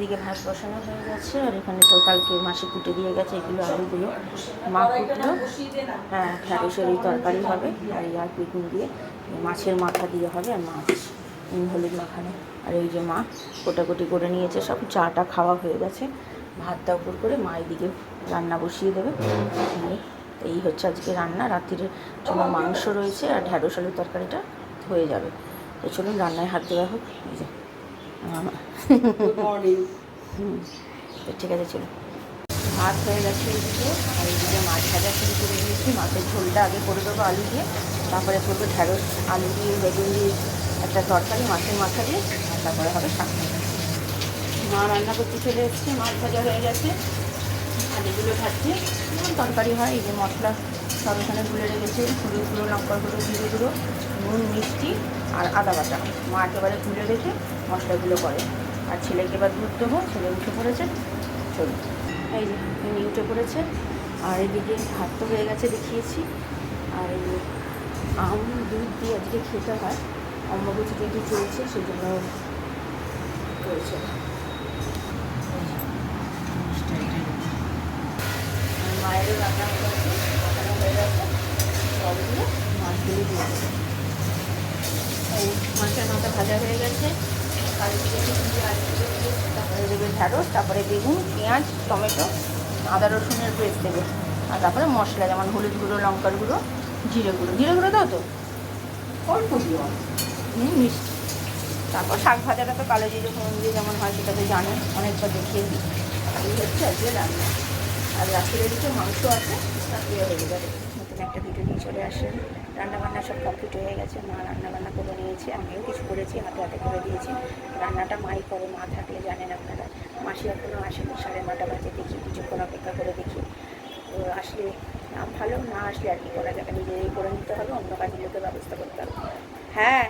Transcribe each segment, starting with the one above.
এদিকে ভাত বসানো হয়ে গেছে, আর এখানে তো কালকে মাসি কুটে দিয়ে গেছে এগুলো আলুগুলো মা কুটলো। হ্যাঁ, ঢ্যাঁড়সের এই তরকারি হবে, আর আর বেগুন দিয়ে মাছের মাথা দিয়ে হবে, আর মাছ হলুদ মাখানো। আর এই যে মা কোটাকুটি করে নিয়েছে সব, চাটা খাওয়া হয়ে গেছে, ভাতটা উপর করে মা এদিকে রান্না বসিয়ে দেবে। এই হচ্ছে আজকে রান্না, রাত্রির জন্য মাংস রয়েছে আর ঢ্যাঁড়স আলুর তরকারিটা হয়ে যাবে। তো চলুন রান্নায় হাত দেওয়া হোক। এই যে তো ঠিক আছে, চলুন। ভাত হয়ে গেছে এদিকে, আর এইদিকে মাছ ভাজা শুরু করে দিয়েছি। মাছের ঝোলটা আগে করে দেবো আলু দিয়ে, তারপরে করবো ঢ্যাঁড়স আলু দিয়ে বেগুন দিয়ে একটা তরকারি মাছের মাথা দিয়ে, আর তারপরে হবে শাক ভাজা। মা রান্না করতে চলে এসছে, মাছ ভাজা হয়ে গেছে, আলুগুলো ভাজছে, তরকারি হয়। এই যে মশলা সব এখানে গুলে রেখেছে, হলুদ গুঁড়ো, লঙ্কার গুঁড়ো, জিরে গুঁড়ো, নুন, মিষ্টি আর আদা বাটা। মা একেবারে গুলে রেখে মশলাগুলো করে। আর ছেলেকে এবার দুধ দেবো, ছেলে উঠে পড়েছে। চলুন, এই যে উনি উঠে পড়েছে। আর এদিকে ভাত তো হয়ে গেছে, দেখিয়েছি। আর এই আম দুধ দিয়ে আজকে খেতে হয়, অম্বুবাচী যেহেতু চলছে সেই জন্য করেছে। মায়েরও রান্না হয়ে গেছে, মাখানো হয়ে গেছে, সব দিয়ে মাছগুলো দিয়ে দেবে। এই মাছের মাথা ভাজা হয়ে গেছে, আলু দিয়ে তারপরে দেবে ঢ্যাঁড়স, তারপরে বেগুন, পেঁয়াজ, টমেটো, আদা রসুনের পেস্ট দেবে, আর তারপরে মশলা যেমন হলুদ গুঁড়ো, লঙ্কার গুঁড়ো, জিরে গুঁড়ো। জিরে গুঁড়ো দাও তো অল্প দিও, মিষ্টি। তারপর শাক ভাজাটা তো কালো জিরে ফোড়ন দিয়ে যেমন হয় সেটা তো জানো, অনেকবার দেখিয়ে দিই। এই হচ্ছে আজকে রান্না। আর রাত্রে দিকে মাংস আছে, রাত্রে হয়ে যাবে। নতুন একটা ভিডিও নিয়ে চলে আসেন। রান্নাবান্না সব কমপ্লিট হয়ে গেছে, মা রান্নাবান্না করে নিয়েছে, আমিও কিছু করেছি, হাতে হাতে করে দিয়েছি। রান্নাটা মাই করে, মা থাকলে জানেন আপনারা। মাসি এখনও আসেনি, 9:30 বাজে, দেখি কিছুক্ষণ অপেক্ষা করে দেখি। তো আসলে ভালো, না আসলে আর কি করা যাবে, নিজেই করে নিতে হবে, অন্য কাজগুলোকে ব্যবস্থা করতে হবে। হ্যাঁ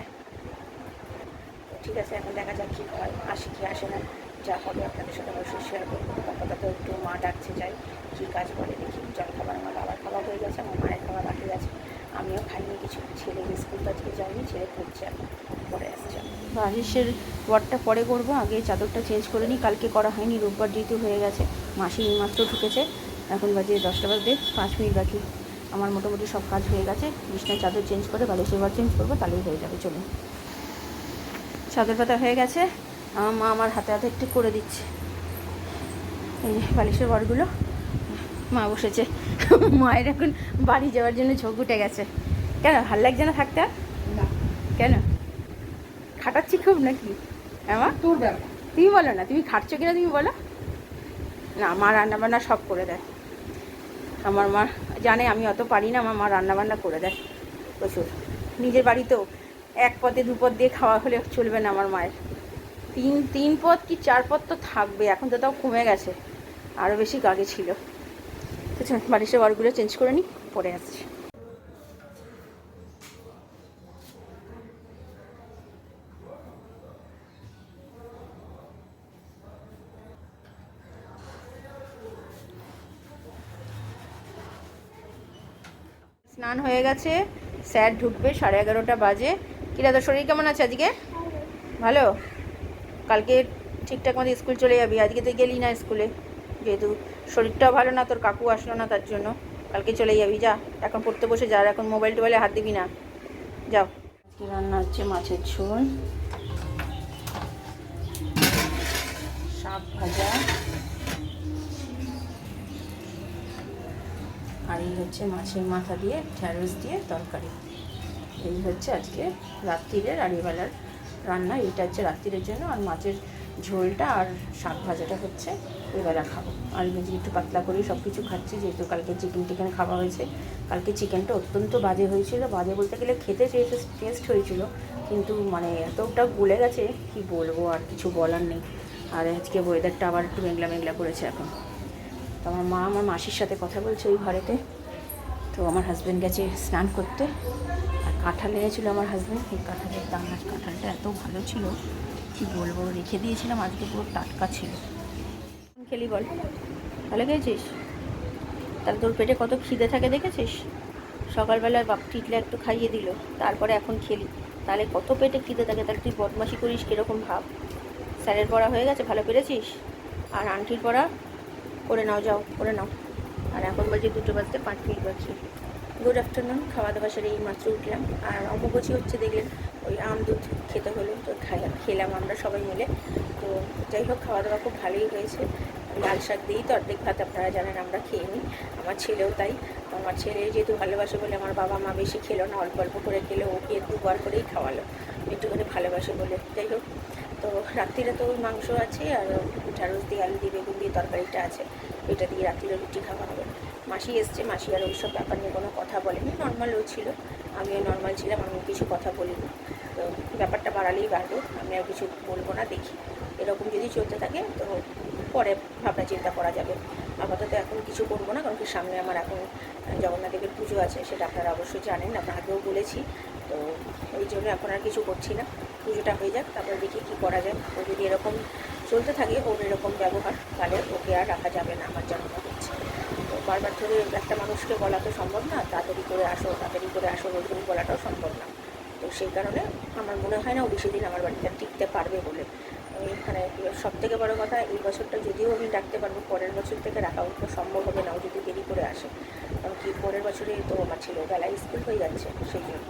ঠিক আছে, এখন দেখা যাক কী হয়, আসে কি আসে না, যা হবে আপনাদের সাথে অবশ্যই শেয়ার করবো। কথা তো একটু মা ডাকছে, যাই কী কাজ বলে দেখি। জল খাবার আমার বাবার খাওয়া হয়ে গেছে, আমার মায়ের খাওয়া বাকি আছে, আমিও খাইনি কিছু। ছেলে স্কুল তো আজকে যাইনি, ছেলে পড়ছে, এখন পরে আসছে। বালিশের ওয়ার্ডটা পরে করবো, আগে চাদরটা চেঞ্জ করে নিই, কালকে করা হয়নি, রোববার যেহেতু হয়ে গেছে। মাসি এইমাত্র ঢুকেছে, এখন বাজে 10টা বাজে 5 মিনিট বাকি। আমার মোটামুটি সব কাজ হয়ে গেছে, বিছনার চাদর চেঞ্জ করে বালিশের ওয়ার্ড চেঞ্জ করবো, তাহলেই হয়ে যাবে। চলুন, চাদর পাতা হয়ে গেছে, আমার মা আমার হাতে হাতে একটু করে দিচ্ছে। এই যে বালিশের ঘরগুলো মা বসেছে। মায়ের এখন বাড়ি যাওয়ার জন্য ঝোঁক উঠে গেছে। কেন, ভাল লাগছে না থাকতে? কেন, খাটাচ্ছি খুব নাকি? আমার তোর ব্যাপার, তুমি বলো না, তুমি খাটছো কিনা তুমি বলো না। মা রান্নাবান্না সব করে দেয়, আমার মা জানে আমি অত পারি না, আমার মা রান্নাবান্না করে দেয় প্রচুর। নিজের বাড়িতেও 1 পদে 2 পদ দিয়ে খাওয়া হলে চলবে না আমার মায়ের, 3 পদ কি 4 পদ তো থাকবে। এখন তো তাও কমে গেছে, আরও বেশি আগে ছিল। তো বালিশের ওয়ারগুলো চেঞ্জ করে নিই, পরে আসছি। স্নান হয়ে গেছে, স্যার ঢুকবে, 11:30 বাজে। কিরা তোর শরীর কেমন আছে আজকে? ভালো? কালকে ঠিকঠাক মতো স্কুল চলে যাবি, আজকে তো গেলি না স্কুলে, যেহেতু শরীরটাও ভালো না, তোর কাকু আসলো না, তার জন্য কালকে চলে যাবি। যা, এখন পড়তে বসে যা, এখন মোবাইল টোবাইলে হাত দিবি না, যাও। আজকে রান্না হচ্ছে মাছের ঝোল, শাক ভাজা, আর এই হচ্ছে মাছের মাথা দিয়ে ঢ্যাঁড়স দিয়ে তরকারি। এই হচ্ছে আজকে রাত্রিরের আর এবেলার রান্না। এটা হচ্ছে রাত্রিরের জন্য, আর মাছের ঝোলটা আর শাক ভাজাটা হচ্ছে এবেলা খাবো। আর নিজে একটু পাতলা করেই সব কিছু খাচ্ছি, যেহেতু কালকে চিকেন খাওয়া হয়েছে। কালকে চিকেনটা অত্যন্ত বাজে হয়েছিল, বাজে বলতে গেলে খেতে টেস্ট হয়েছিল, কিন্তু মানে এতটা গলে গেছে কি বলবো, আর কিছু বলার নেই। আর আজকে ওয়েদারটা আবার একটু মেঘলা মেঘলা করেছে এখন। তো আমার মা আমার মাসির সাথে কথা বলছে ওই ঘরেতে। তো আমার হাজব্যান্ড গেছে স্নান করতে, আর কাঁঠাল এনেছিলো আমার হাজব্যান্ড। এই কাঁঠালের দানা, কাঁঠালটা এত ভালো ছিল কি বলবো, রেখে দিয়েছিলাম, আজকে পুরো টাটকা ছিল। খেলি বল, ভালো খেয়েছিস? তাহলে তোর পেটে কত খিদে থাকে দেখেছিস? সকালবেলার বাপ টিটলে একটু খাইয়ে দিল, তারপরে এখন খেলি, তাহলে কত পেটে খিদে থাকে। তাহলে তুই বদমাশি করিস কীরকম ভাব। স্যারের পড়া হয়ে গেছে, ভালো পেরেছিস? আর আন্টির পড়া করে নাও, যাও করে নাও। আর এখন বাজে 2টো বাজতে 5 মিনিট বাজছে। গুড আফটারনুন, খাওয়া দাওয়া সেরে এই মাত্র উঠলাম। আর অম্বুবাচী হচ্ছে দেখলেন, ওই আম দুধ খেতে হলো, তো খেলাম আমরা সবাই মিলে। তো যাই হোক, খাওয়া দাওয়া খুব ভালোই হয়েছে। লাল শাক দিয়েই তো অর্ধেক ভাত আপনারা জানেন আমরা খেয়ে নিই, আমার ছেলেও তাই। তো আমার ছেলে যেহেতু ভালোবাসে বলে আমার বাবা মা বেশি খেলো না, অল্প অল্প করে খেলো, ওকে 2বার করেই খাওয়ালো, একটুখানি ভালোবাসে বলে। যাই হোক, তো রাত্রিরে তো ওই মাংস আছে, আর ঢ্যাঁড়স দিয়ে আলু দিয়ে বেগুন দিয়ে তরকারিটা আছে, এটা দিয়ে রাত্রিরে রুটি খাওয়া হবে। মাসি এসছে, মাসি আর ওইসব ব্যাপার নিয়ে কোনো কথা বলেনি, নর্মালও ছিল, আমিও নর্মাল ছিলাম, আমি কিছু কথা বলিনি। তো ব্যাপারটা বাড়ালেই বাড়বে, আমি আর কিছু বলবো না। দেখি এরকম যদি চলতে থাকে তো পরে ভাবনা চিন্তা করা যাবে। আপাতত এখন কিছু করবো না, কারণ কি সামনে আমার এখন জগন্নাথ দেবের পুজো আছে, সেটা আপনারা অবশ্যই জানেন, আপনাকেও বলেছি। তো ওই জন্য এখন আর কিছু করছি না, পুজোটা হয়ে যাক, তারপরে দেখি কী করা যায়। ও যদি এরকম চলতে থাকে, ওর এরকম ব্যবহার, তাহলে ওকে আর রাখা যাবে না আমার যেমন হচ্ছে। তো বারবার ধরে একটা মানুষকে বলা তো সম্ভব না, তাড়াতাড়ি করে আসো তাড়াতাড়ি করে আসো রোজ রোজ বলাটাও সম্ভব না। তো সেই কারণে আমার মনে হয় না ও বেশি দিন আমার বাড়িতে টিকতে পারবে বলে। মানে সবথেকে বড় কথা, এই বছরটা যদিও আমি ডাকতে পারবো, পরের বছর থেকে রাখা সম্ভব হবে না, ও যদি দেরি করে আসে। কারণ কি পরের বছরে তো আমার ছেলে বেলায় স্কুল হয়ে যাচ্ছে, সেই জন্য।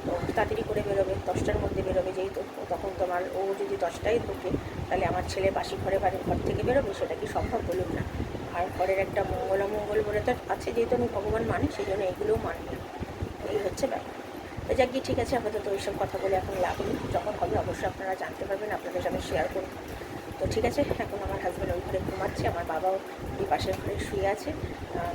তো তাড়াতাড়ি করে বেরোবে, 10টার মধ্যে বেরোবে, যেহেতু তখন তোমার ও যদি 10টায় ঢোকে, তাহলে আমার ছেলে বাসি ঘরে ঘর থেকে বেরোবে, সেটা কি সম্ভব বলুন না। আর ঘরের একটা মঙ্গল অমঙ্গল বলে তো আছে, যেহেতু আমি ভগবান মানি, সেই জন্য এগুলোও মানবে। এই হচ্ছে ব্যাপার। তো যাক গিয়ে ঠিক আছে, আপাতত ওইসব কথা বলে এখন লাভ নেই, যখন হবে অবশ্যই আপনারা জানতে পারবেন, আপনাদের সাথে শেয়ার করুন। তো ঠিক আছে, এখন আমার হাজব্যান্ড ওই ঘরে ঘুমাচ্ছে, আমার বাবাও ওই পাশের ঘরে শুয়ে আছে।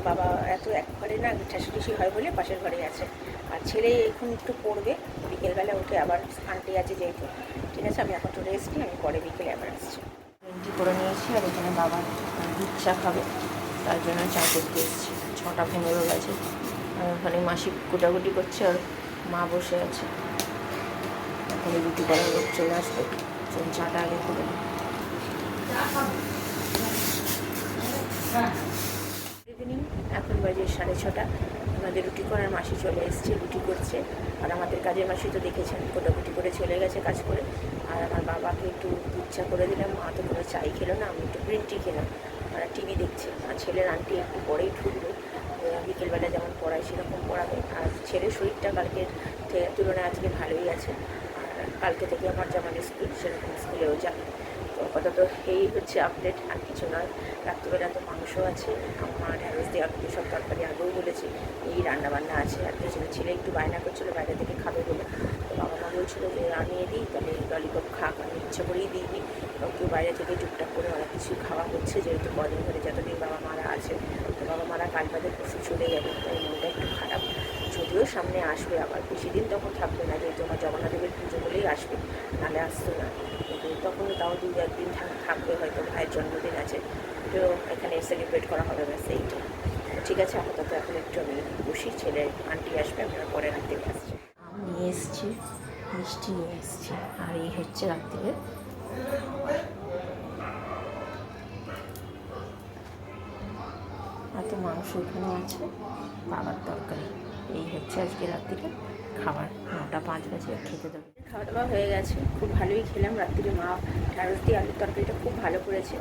বাবা এত এক ঘরে না, ঠাসি হয় বলে পাশের ঘরেই আছে। আর ছেলে এখন একটু পড়বে, বিকেলবেলা উঠে আবার আন্টি আছে যেহেতু। ঠিক আছে, আমি এখন একটু রেস্ট নিই, আমি পরে বিকেলে আবার আসছি। এন্ট্রি করে নিয়েছি, আর এখানে বাবা দুধ চা খাবে, তার জন্য চা করতে এসেছি। 6টা 15 গেছে, ওখানে মাসি কুটাকুটি করছে, আর মা বসে আছে। এখন রুটি করার লোক চলে আসবে, চাটা আগে করে। ইভিনিং, এখন বাজে 6:30। আমাদের রুটি করার মাসি চলে এসছে, রুটি করছে। আর আমাদের কাজের মাসি তো দেখেছেন, কোটাকুটি করে চলে গেছে কাজ করে। আর আমার বাবাকে একটু দুধ চা করে দিলাম, মা তো কোনো চাই খেলো না, আমি একটু গ্রিন টি খেলাম। আর টিভি দেখছে। আর ছেলের আন্টি একটু পরেই ঢুকবে, বিকেলবেলা যেমন পড়ায় সেরকম পড়াবে। আর ছেলের শরীরটা কালকের তুলনায় আজকে ভালোই আছে। আর কালকে থেকে আমার যেমন স্কুল, সেরকম স্কুলেও যাবে। তো আপাতত এই হচ্ছে আপডেট, আর কিছু নয়। রাত্রিবেলা তো মাংস আছে, আমার ঢ্যাঁড়স দিয়ে আলু সব তরকারি আগেও বলেছি, এই রান্নাবান্না আছে। আর পেছনে ছেলে একটু বায়না করছিলো বাইরে থেকে খাবে বলে। তো বাবা মা বলছিলো যে আনিয়ে দিই, তাহলে ললিপপ খাক, আমি ইচ্ছে করেই দিইনি। কেউ বাইরে থেকে টুকটাক করে অনেক কিছু খাওয়া হচ্ছে, যেহেতু কদিন ধরে যতদিন বাবা মারা আছে। তো বাবা মারা কাল বাদে পরশু চলে যাবে, তাই মনটা একটু খারাপ। যদিও সামনে আসবে আবার, বেশি দিন তখন থাকবে না, যেহেতু আমার জগন্নাথ দেবের পুজো বলেই আসবে, নাহলে আসতো না। কিন্তু তখন তাও 2-1 দিন থাকবে, হয়তো ভাইয়ের জন্মদিন আছে, তো এখানে সেলিব্রেট করা হবে, ব্যাস এইটা। ঠিক আছে, আপাতত এখন একটু আমি বসি, ছেলে আন্টি আসবে, আপনারা পরে রাত্রে আসছে। আম নিয়ে এসছি, মিষ্টি নিয়ে এসছি, আর এই হচ্ছে রাত্রে এত মাংস এখানে আছে, বাবার তরকারি। এই হচ্ছে আজকে রাত্রিরে খাবার, 9টা 5 বাজে খেতে দেবে। খাওয়া দাওয়া হয়ে গেছে, খুব ভালোই খেলাম। রাত্রিরে মা ঢ্যাঁড়স দিয়ে আলুর তরকারিটা খুব ভালো করেছে।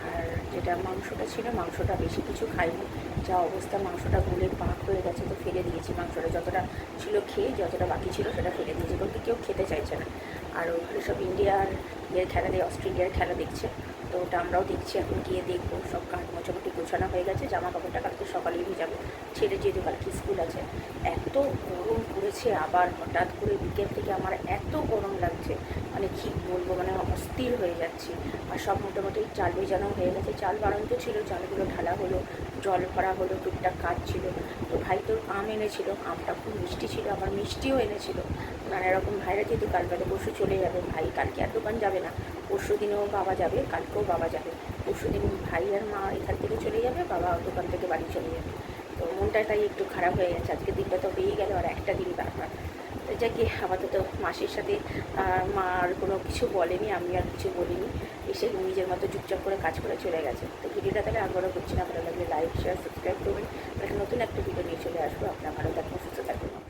আর যেটা মাংসটা ছিল, মাংসটা বেশি কিছু খাইনি, যা অবস্থা মাংসটা গলে পাক হয়ে গেছে, তো ফেলে দিয়েছি। মাংসটা যতটা ছিল খেয়ে, যতটা বাকি ছিল সেটা ফেলে দিয়েছি, বলতে কেউ খেতে চাইছে না। আর ওখানে সব ইন্ডিয়ার খেলা দিয়ে অস্ট্রেলিয়ার খেলা দেখছে, তো ওটা আমরাও দেখছি। এখন গিয়ে দেখবো, সব কাজ মোটামুটি গোছানো হয়ে গেছে, জামা কাপড়টা কালকে সকালেই ভিজাবো। ছেলে যেহেতু কালকে স্কুল আছে। এত গরম পড়েছে, আবার হঠাৎ করে বিকেল থেকে আমার এত গরম লাগছে, মানে কী বলবো, মানে অস্থির হয়ে যাচ্ছি। আর সব মোটামুটি চাল ভেজানো হয়ে গেছে, চাল বাড়ন্ত ছিল, চালগুলো ঢালা হলো, জল ভরা হলো, টুকটাক কাজ ছিল। তো ভাই তোর আম এনেছিল, আমটা খুব মিষ্টি ছিল, আবার মিষ্টিও এনেছিল। নানা রকম, ভাইরা যেহেতু কাল বাদে পরশু চলে যাবে, ভাই কালকে আর দোকান যাবে না, পরশু দিনেও বাবা যাবে, কালকেও বাবা যাবে। পরশু দিন ভাই আর মা এখান থেকে চলে যাবে, বাবা দোকান থেকে বাড়ি চলে যাবে। তো মনটা তাই একটু খারাপ হয়ে গেছে, আজকের দিনটা তো পেয়ে গেল, আর একটা দিন বারবার। তো যাকে আপাতত মাসির সাথে মা আর কোনো কিছু বলেনি, আমি আর কিছু বলিনি, এসে নিজের মতো চুপচাপ করে কাজ করে চলে গেছে। তো ভিডিওটা তাহলে আগ্রহ করছি না, ভালো লাগলে লাইক শেয়ার সাবস্ক্রাইব করবেন। নতুন একটা ভিডিও নিয়ে চলে আসবো। আপনার ভালো থাকবেন, সুস্থ থাকবেন।